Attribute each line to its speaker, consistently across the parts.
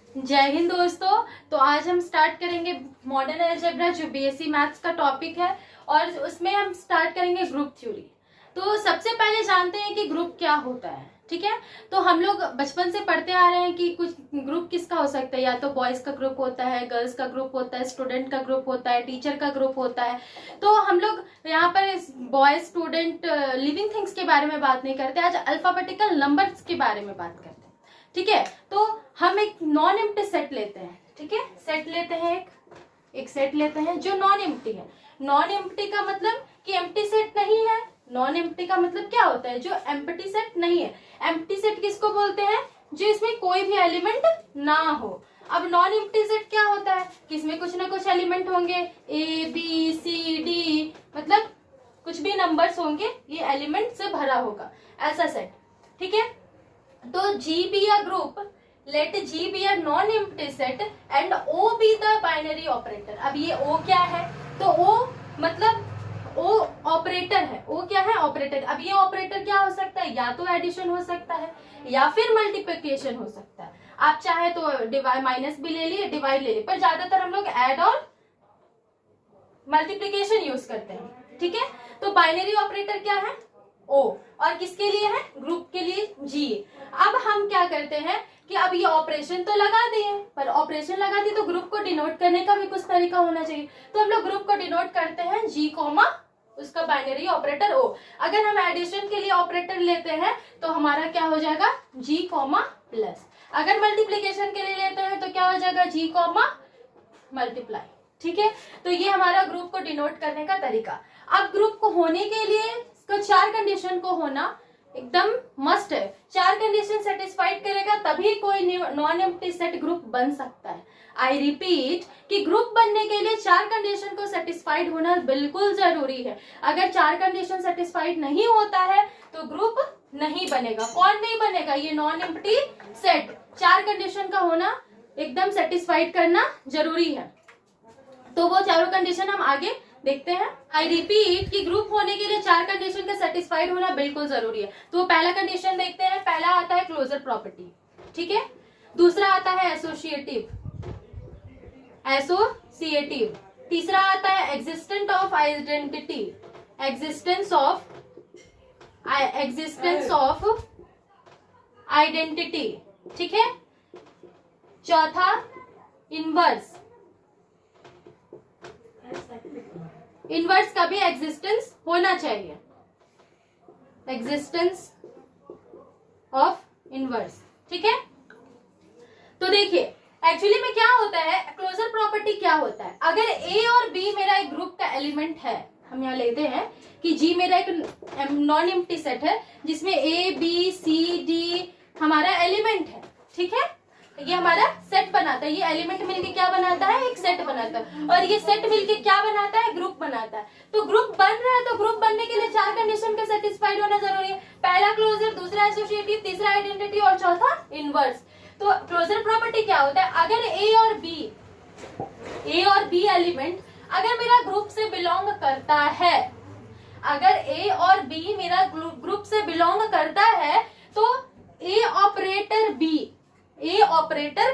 Speaker 1: जय हिंद दोस्तों। तो आज हम स्टार्ट करेंगे मॉडर्न अलजेब्रा जो बीएससी मैथ्स का टॉपिक है और उसमें हम स्टार्ट करेंगे ग्रुप थ्योरी। तो सबसे पहले जानते हैं कि ग्रुप क्या होता है। ठीक है, तो हम लोग बचपन से पढ़ते आ रहे हैं कि कुछ ग्रुप किसका हो सकता है, या तो बॉयज का ग्रुप होता है, गर्ल्स का ग्रुप होता है, स्टूडेंट का ग्रुप होता है, टीचर का ग्रुप होता है। तो हम लोग यहाँ पर बॉयज, स्टूडेंट, लिविंग थिंग्स के बारे में बात नहीं करते, आज अल्फाबेटिकल नंबर्स के बारे में बात करते हैं। ठीक है, तो हम एक नॉन एम्प्टी सेट लेते हैं। ठीक है, सेट लेते हैं, एक सेट लेते हैं जो नॉन एम्प्टी है। नॉन एम्प्टी का मतलब कि एम्प्टी सेट नहीं है। नॉन एम्प्टी का मतलब क्या होता है, जो एम्प्टी सेट नहीं है। एम्प्टी सेट किसको बोलते हैं, जो इसमें कोई भी एलिमेंट ना हो। अब नॉन एम्प्टी सेट क्या होता है कि इसमें कुछ ना कुछ एलिमेंट होंगे, ए बी सी डी, मतलब कुछ भी नंबर्स होंगे, ये एलिमेंट से भरा होगा, ऐसा सेट। ठीक है, तो G be a group, let G be a non-empty set and O be the binary operator। अब ये O क्या है, तो O मतलब O ऑपरेटर है। O क्या है, ऑपरेटर। अब ये ऑपरेटर क्या हो सकता है, या तो एडिशन हो सकता है या फिर मल्टीप्लिकेशन हो सकता है। आप चाहे तो डिवाइड, माइनस भी ले लिए, डिवाइड ले लिए, पर ज्यादातर हम लोग ऐड और मल्टीप्लिकेशन यूज करते हैं। ठीक है, तो बाइनरी ऑपरेटर क्या है, ओ, और किसके लिए है, ग्रुप के लिए जी। अब हम क्या करते हैं कि अब ये ऑपरेशन तो लगा दिए, पर ऑपरेशन लगा दिए तो ग्रुप को डिनोट करने का भी कुछ तरीका होना चाहिए। तो हम लोग ग्रुप को डिनोट करते हैं जी कॉमा उसका बाइनरी ऑपरेटर ओ। अगर हम एडिशन के लिए ऑपरेटर लेते हैं तो हमारा क्या हो जाएगा, जी कॉमा प्लस। अगर मल्टीप्लीकेशन के लिए लेते हैं तो क्या हो जाएगा, जी कॉमा मल्टीप्लाई। ठीक है, तो ये हमारा ग्रुप को डिनोट करने का तरीका। अब ग्रुप को होने के लिए इसका 4 कंडीशन को होना एकदम मस्ट है। 4 कंडीशन सेटिस्फाइड करेगा तभी कोई नॉन एम्प्टी सेट ग्रुप बन सकता है। आई रिपीट कि ग्रुप बनने के लिए 4 कंडीशन को सेटिस्फाइड होना बिल्कुल जरूरी है। अगर 4 कंडीशन सेटिस्फाइड नहीं होता है तो ग्रुप नहीं बनेगा। कौन नहीं बनेगा, ये नॉन एम्प्टी सेट। 4 कंडीशन का होना एकदम सेटिस्फाइड करना जरूरी है। तो वो चारों कंडीशन हम आगे देखते हैं। आई रिपीट कि ग्रुप होने के लिए 4 कंडीशन का सेटिस्फाइड होना बिल्कुल जरूरी है। तो पहला कंडीशन देखते हैं। पहला आता है क्लोजर प्रॉपर्टी। ठीक है, दूसरा आता है एसोसिएटिव, तीसरा आता है existence of identity, existence of identity. ठीक है, चौथा इनवर्स, इनवर्स का भी एग्जिस्टेंस होना चाहिए, एग्जिस्टेंस ऑफ इनवर्स। ठीक है, तो देखिए एक्चुअली में क्या होता है, क्लोजर प्रॉपर्टी क्या होता है। अगर ए और बी मेरा एक ग्रुप का एलिमेंट है, हम यहाँ लेते हैं कि जी मेरा एक नॉन एम्प्टी सेट है जिसमें ए बी सी डी हमारा एलिमेंट है। ठीक है, ये हमारा सेट बनाता है, ये एलिमेंट मिलके क्या बनाता है, एक सेट बनाता है, और ये सेट मिलके क्या बनाता है, ग्रुप बनाता है। तो ग्रुप बन रहा है, तो ग्रुप बनने के लिए 4 कंडीशन के सेटिस्फाइड होना जरूरी है। पहला क्लोजर, दूसरा एसोसिएटिव, तीसरा आइडेंटिटी और चौथा इनवर्स। तो क्लोजर प्रॉपर्टी क्या होता है, अगर ए और बी एलिमेंट अगर मेरा ग्रुप से बिलोंग करता है, अगर ए और बी मेरा ग्रुप से बिलोंग करता है तो ए ऑपरेटर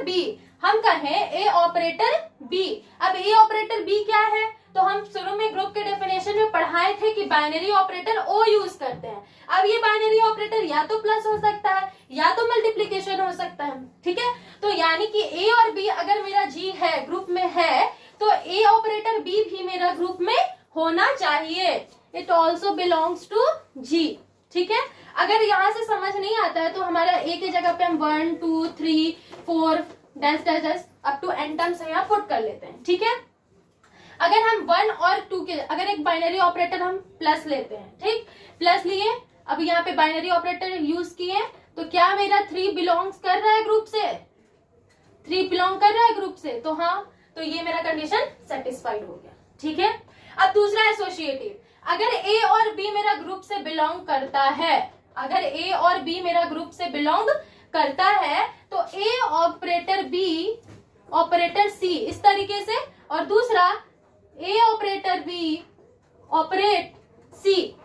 Speaker 1: बी, हम कहें ए ऑपरेटर बी। अब ए ऑपरेटर बी क्या है, तो हम शुरू में ग्रुप के डेफिनेशन में पढ़ाए थे कि बाइनरी ऑपरेटर ओ यूज करते हैं। अब ये बाइनरी ऑपरेटर या तो प्लस हो सकता है या तो मल्टीप्लीकेशन हो सकता है। ठीक है, तो यानी कि ए और बी अगर मेरा जी है, ग्रुप में है, तो ए ऑपरेटर बी भी मेरा ग्रुप में होना चाहिए। इट ऑल्सो बिलोंग्स टू जी। ठीक है, अगर यहाँ से समझ नहीं आता है तो हमारा ए की जगह पे हम 1 2 3 4 dash dash dash up to N terms यहाँ पुट कर लेते हैं। ठीक है, अगर हम 1 और 2 के, अगर एक बाइनरी ऑपरेटर हम प्लस लेते हैं, ठीक, प्लस लिए, अब यहाँ पे बाइनरी ऑपरेटर यूज किए, तो क्या मेरा 3 बिलोंग्स कर रहा है ग्रुप से, 3 बिलोंग कर रहा है ग्रुप से, तो हाँ, तो ये मेरा कंडीशन सेटिस्फाइड हो गया। ठीक है, अब दूसरा एसोसिएटिव, अगर ए और बी मेरा ग्रुप से बिलोंग करता है, अगर ए और बी मेरा ग्रुप से बिलोंग करता है तो A operator B operator C, इस तरीके से, और दूसरा A operator B operate C.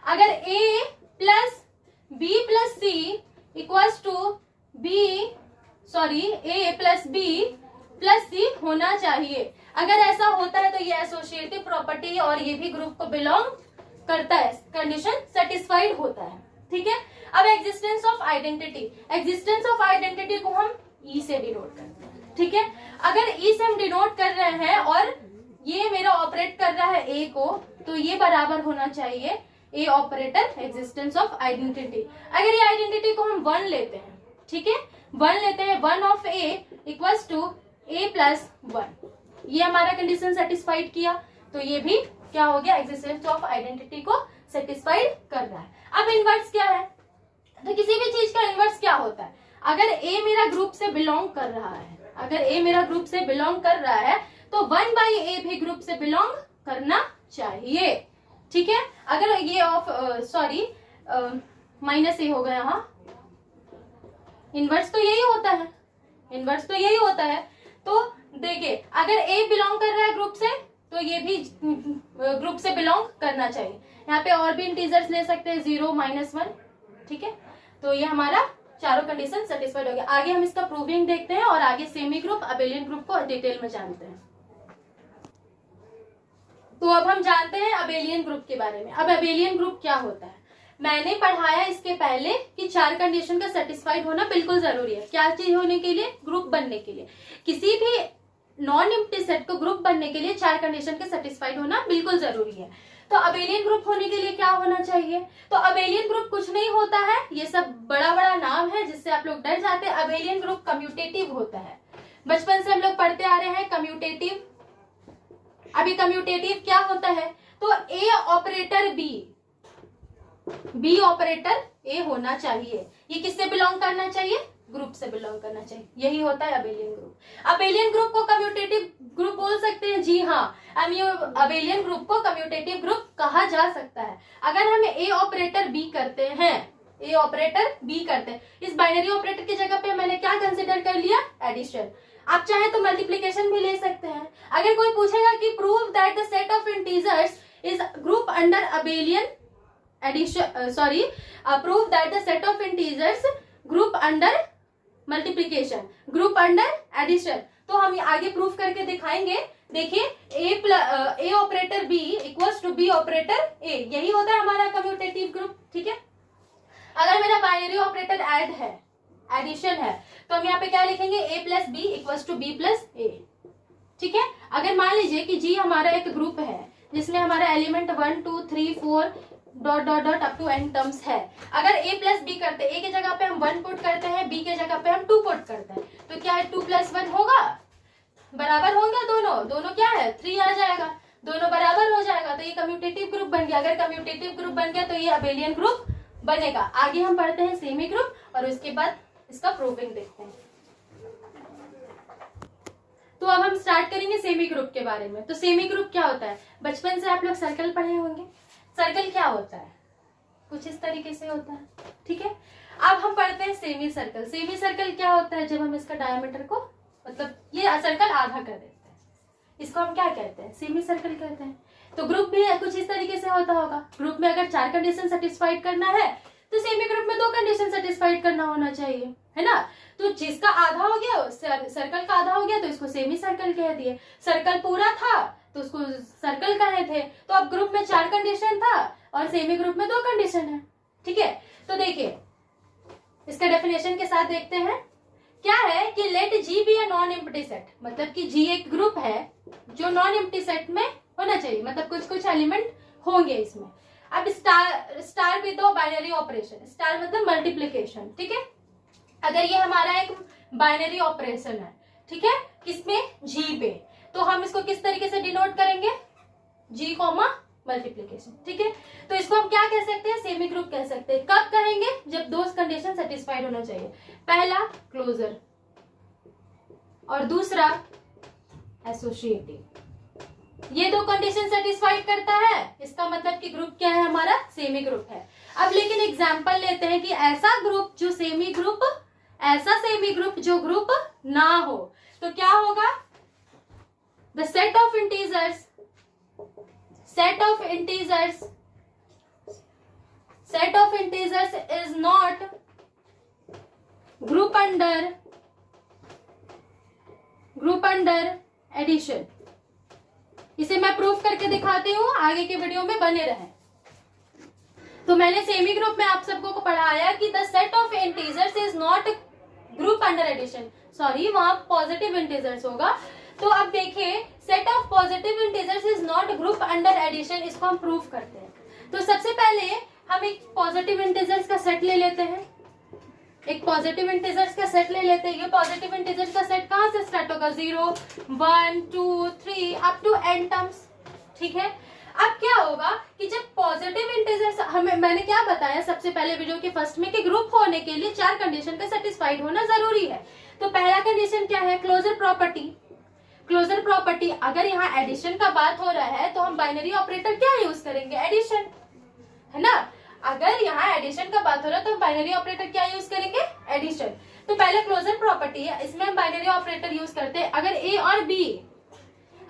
Speaker 1: अगर A plus B plus C equals to B sorry A plus B plus C होना चाहिए। अगर ऐसा होता है तो ये एसोसिएटिव प्रॉपर्टी और ये भी ग्रुप को बिलोंग करता है, कंडीशन सेटिस्फाइड होता है। ठीक है, अब existence of identity, existence of identity को हम ई से डिनोट करते हैं। ठीक है, अगर ई से हम डिनोट कर रहे हैं और ये मेरा ऑपरेट कर रहा है ए को, तो ये बराबर होना चाहिए ए ऑपरेटर एग्जिस्टेंस ऑफ आइडेंटिटी। अगर ये आइडेंटिटी को हम 1 लेते हैं, ठीक है, 1 लेते हैं, 1 of A equals to A plus 1, ये हमारा कंडीशन सेटिस्फाइड किया, तो ये भी क्या हो गया, एग्जिस्टेंस ऑफ आइडेंटिटी को सेटिस्फाइड कर रहा है। अब इनवर्स क्या है, तो किसी भी चीज का इनवर्स क्या होता है, अगर ए मेरा ग्रुप से बिलोंग कर रहा है, अगर ए मेरा ग्रुप से बिलोंग कर रहा है तो 1/a भी ग्रुप से बिलोंग करना चाहिए। ठीक है, अगर ये ऑफ सॉरी माइनस ए हो गया, यहाँ इनवर्स तो यही होता है, इनवर्स तो यही होता है। तो देखिए अगर ए बिलोंग कर रहा है ग्रुप से तो ये भी ग्रुप से बिलोंग करना चाहिए। यहाँ पे और भी इंटीजर्स ले सकते हैं, 0, -1। ठीक है, तो ये हमारा चारों कंडीशन सेटिस्फाइड हो गया। आगे हम इसका प्रूविंग देखते हैं और आगे सेमी ग्रुप अबेलियन ग्रुप को डिटेल में जानते हैं। तो अब हम जानते हैं अबेलियन ग्रुप के बारे में। अब अबेलियन ग्रुप क्या होता है, मैंने पढ़ाया इसके पहले कि 4 कंडीशन का सेटिस्फाइड होना बिल्कुल जरूरी है। क्या चीज होने के लिए, ग्रुप बनने के लिए। किसी भी नॉन एम्प्टी सेट को ग्रुप बनने के लिए 4 कंडीशन के सेटिस्फाइड होना बिल्कुल जरूरी है। तो अबेलियन ग्रुप होने के लिए क्या होना चाहिए, तो अबेलियन ग्रुप कुछ नहीं होता है, ये सब बड़ा बड़ा नाम है जिससे आप लोग डर जाते हैं। अबेलियन ग्रुप कम्यूटेटिव होता है, बचपन से हम लोग पढ़ते आ रहे हैं कम्यूटेटिव। अभी कम्यूटेटिव क्या होता है, तो ए ऑपरेटर बी ऑपरेटर ए होना चाहिए। ये किससे बिलोंग करना चाहिए, ग्रुप से बिलोंग करना चाहिए, यही होता है अबेलियन ग्रुप। अबेलियन ग्रुप को कम्यूटेटिव ग्रुप बोल सकते हैं, जी हाँ, अबेलियन ग्रुप को कम्यूटेटिव ग्रुप कहा जा सकता है। अगर हम ए ऑपरेटर बी करते हैं, ए ऑपरेटर बी करते हैं, इस बाइनरी ऑपरेटर की जगह पे मैंने क्या कंसिडर कर लिया, एडिशन। आप चाहे तो मल्टीप्लीकेशन भी ले सकते हैं। अगर कोई पूछेगा कि prove that the set of integers is group under abelian addition, sorry, prove that the set of integers group under multiplication, group under addition, तो हम आगे प्रूफ करके दिखाएंगे। देखिए A operator B equals to B operator A, यही होता है हमारा कम्यूटेटिव ग्रुप। ठीक है, अगर मेरा बाइनरी ऑपरेटर ऐड है, एडिशन है, तो हम यहाँ पे क्या लिखेंगे, A plus B equals to B plus A. ठीक है, अगर मान लीजिए कि जी हमारा एक ग्रुप है जिसमें हमारा element 1 2 3 4 dot dot dot up to N terms है। अगर a प्लस बी करते, a की जगह पे हम 1 पुट करते हैं, b के जगह पे हम 2 पुट करते हैं, तो क्या है 2 + 1 होगा, बराबर होंगे दोनों, दोनों क्या है 3 आ जाएगा, दोनों बराबर हो जाएगा, तो ये कम्यूटेटिव ग्रुप बन गया। अगर कम्यूटेटिव ग्रुप बन गया तो ये अबेलियन ग्रुप बनेगा। आगे हम पढ़ते हैं सेमी ग्रुप और उसके बाद इसका प्रूविंग देखते हैं। तो अब हम स्टार्ट करेंगे सेमी ग्रुप के बारे में। तो सेमी ग्रुप क्या होता है, बचपन से आप लोग सर्कल पढ़े होंगे। सर्कल क्या होता है, कुछ इस तरीके से होता है। ठीक है, अब हम पढ़ते हैं सेमी सर्कल। सेमी सर्कल क्या होता है, जब हम इसका डायमीटर को, मतलब ये सर्कल आधा कर देते हैं, इसको हम क्या कहते हैं, सेमी सर्कल कहते हैं। तो ग्रुप भी कुछ इस तरीके से होता होगा। ग्रुप में अगर 4 कंडीशन सेटिस्फाइड करना है तो सेमी ग्रुप में 2 कंडीशन सेटिस्फाइड करना होना चाहिए, है ना। तो जिसका आधा हो गया, सर्कल का आधा हो गया, तो इसको सेमी सर्कल कह दिए। सर्कल पूरा था तो उसको सर्कल कहे थे। तो अब ग्रुप में 4 कंडीशन था और सेमी ग्रुप में 2 कंडीशन है। ठीक है, तो देखिए इसका डेफिनेशन के साथ देखते हैं। क्या है कि let G be a non empty set, मतलब कि जी एक ग्रुप है जो नॉन एम्प्टी सेट में होना चाहिए, मतलब कुछ कुछ एलिमेंट होंगे इसमें। अब स्टार भी तो बाइनरी ऑपरेशन, स्टार मतलब मल्टीप्लीकेशन। ठीक है, अगर ये हमारा एक बाइनरी ऑपरेशन है, ठीक है, किसमें, जी पे, तो हम इसको किस तरीके से डिनोट करेंगे, जी कॉमा मल्टीप्लीकेशन। ठीक है, तो इसको हम क्या कह सकते हैं, सेमी ग्रुप कह सकते हैं। कब कहेंगे, जब 2 कंडीशन सेटिस्फाइड होना चाहिए। पहला क्लोजर और दूसरा एसोसिएटिव, ये 2 कंडीशन सेटिस्फाइड करता है, इसका मतलब कि ग्रुप क्या है हमारा, सेमी ग्रुप है। अब लेकिन एग्जांपल लेते हैं कि ऐसा ग्रुप जो सेमी ग्रुप, ऐसा सेमी ग्रुप जो ग्रुप ना हो, तो क्या होगा, the set of integers is not group under group under addition. इसे मैं प्रूफ करके दिखाती हूँ, आगे के वीडियो में बने रहें। तो मैंने सेमी ग्रुप में आप सबको को पढ़ाया कि the set of integers is not group under addition, sorry वहां पॉजिटिव इंटीजर्स होगा। तो अब देखिए set of positive integers is not group under addition, इसको हम प्रूफ करते हैं। तो सबसे पहले हम एक पॉजिटिव इंटीजर्स का सेट ले लेते हैं, एक पॉजिटिव इंटीजर्स का सेट ले लेते हैं। ये पॉजिटिव इंटीजर्स का सेट कहां से स्टार्ट होगा, 0 1 2 3 अप टू n टर्म्स, ठीक है। अब क्या होगा कि जब पॉजिटिव इंटीजर्स, हमें मैंने क्या बताया सबसे पहले वीडियो के फर्स्ट में कि ग्रुप होने के लिए 4 कंडीशन का सेटिस्फाइड होना जरूरी है। तो पहला कंडीशन क्या है, क्लोजर प्रॉपर्टी। क्लोजर प्रॉपर्टी, अगर यहाँ एडिशन का बात हो रहा है तो हम बाइनरी ऑपरेटर क्या यूज करेंगे, एडिशन, है ना। अगर यहाँ एडिशन का बात हो रहा है तो हम बाइनरी ऑपरेटर क्या यूज करेंगे, एडिशन। तो पहले क्लोजर प्रॉपर्टी है, इसमें हम बाइनरी ऑपरेटर यूज करते हैं। अगर ए और बी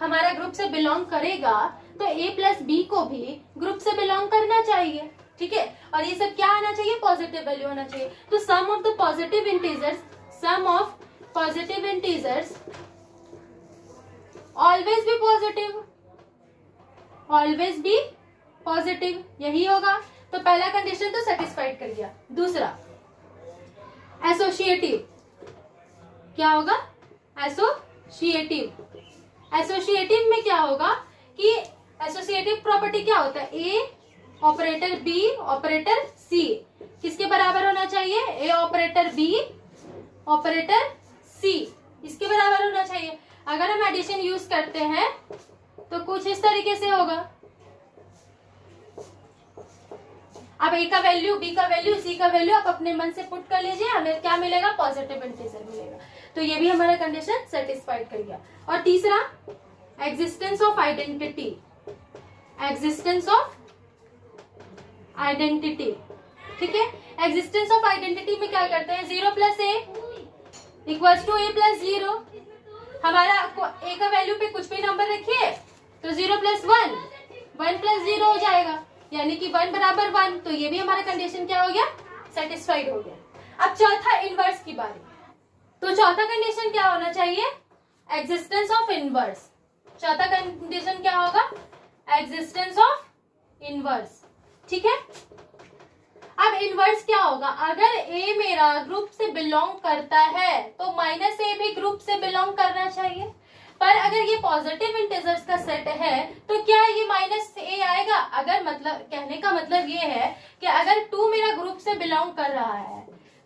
Speaker 1: हमारा ग्रुप से बिलोंग करेगा तो ए प्लस बी को भी ग्रुप से बिलोंग करना चाहिए, ठीक है। और ये सब क्या आना चाहिए, पॉजिटिव वैल्यू होना चाहिए। तो sum of the positive integers, sum of positive integers always be positive, always be positive, यही होगा। तो पहला कंडीशन तो सेटिस्फाइड कर गया। दूसरा एसोसिएटिव, क्या होगा, एसोसिएटिव। एसोसिएटिव में क्या होगा कि एसोसिएटिव प्रॉपर्टी क्या होता है, ए ऑपरेटर बी ऑपरेटर सी किसके बराबर होना चाहिए, ए ऑपरेटर बी ऑपरेटर सी इसके बराबर होना चाहिए। अगर हम एडिशन यूज करते हैं तो कुछ इस तरीके से होगा। अब ए का वैल्यू, बी का वैल्यू, सी का वैल्यू आप अपने मन से पुट कर लीजिए, हमें क्या मिलेगा, पॉजिटिव इंटीजर मिलेगा। तो ये भी हमारा कंडीशन सेटिस्फाइड कर गया। और तीसरा existence of identity, existence of identity, ठीक है। एग्जिस्टेंस ऑफ आइडेंटिटी में क्या करते हैं, 0 plus A equals to A plus 0। हमारा ए का वैल्यू पे कुछ भी नंबर रखिए तो 0 प्लस 1 1 प्लस 0 हो जाएगा, यानी कि 1 बराबर 1। तो ये भी हमारा कंडीशन क्या हो गया, सेटिस्फाइड हो गया। अब चौथा इनवर्स की बारी। तो चौथा कंडीशन क्या होना चाहिए, एग्जिस्टेंस ऑफ इनवर्स। चौथा कंडीशन क्या होगा, एग्जिस्टेंस ऑफ इनवर्स, ठीक है। अब इनवर्स क्या होगा, अगर ए मेरा ग्रुप से बिलोंग करता है तो माइनस ए भी ग्रुप से बिलोंग करना चाहिए। पर अगर ये पॉजिटिव इंटीजर्स का सेट है तो क्या ये माइनस ए आएगा। अगर मतलब कहने का मतलब ये है कि अगर 2 मेरा ग्रुप से बिलोंग कर रहा है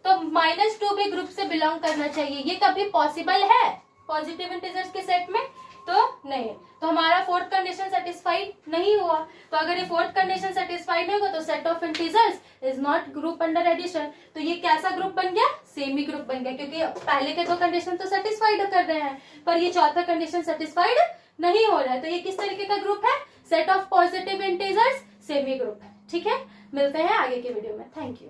Speaker 1: तो -2 भी ग्रुप से बिलोंग करना चाहिए। ये कभी पॉसिबल है पॉजिटिव इंटीजर्स के सेट में, तो नहीं। तो हमारा फोर्थ कंडीशन सेटिस्फाइड नहीं हुआ। तो अगर ये फोर्थ कंडीशन सेटिस्फाइड नहीं होगा तो set of integers is not group under addition. तो ये कैसा ग्रुप बन गया, सेमी ग्रुप बन गया, क्योंकि पहले के 2 कंडीशन तो सेटिस्फाइड कर रहे हैं पर ये चौथा कंडीशन सेटिस्फाइड नहीं हो रहा है। तो ये किस तरीके का ग्रुप है, set of positive integers semi group है, ठीक है। मिलते हैं आगे के वीडियो में, थैंक यू।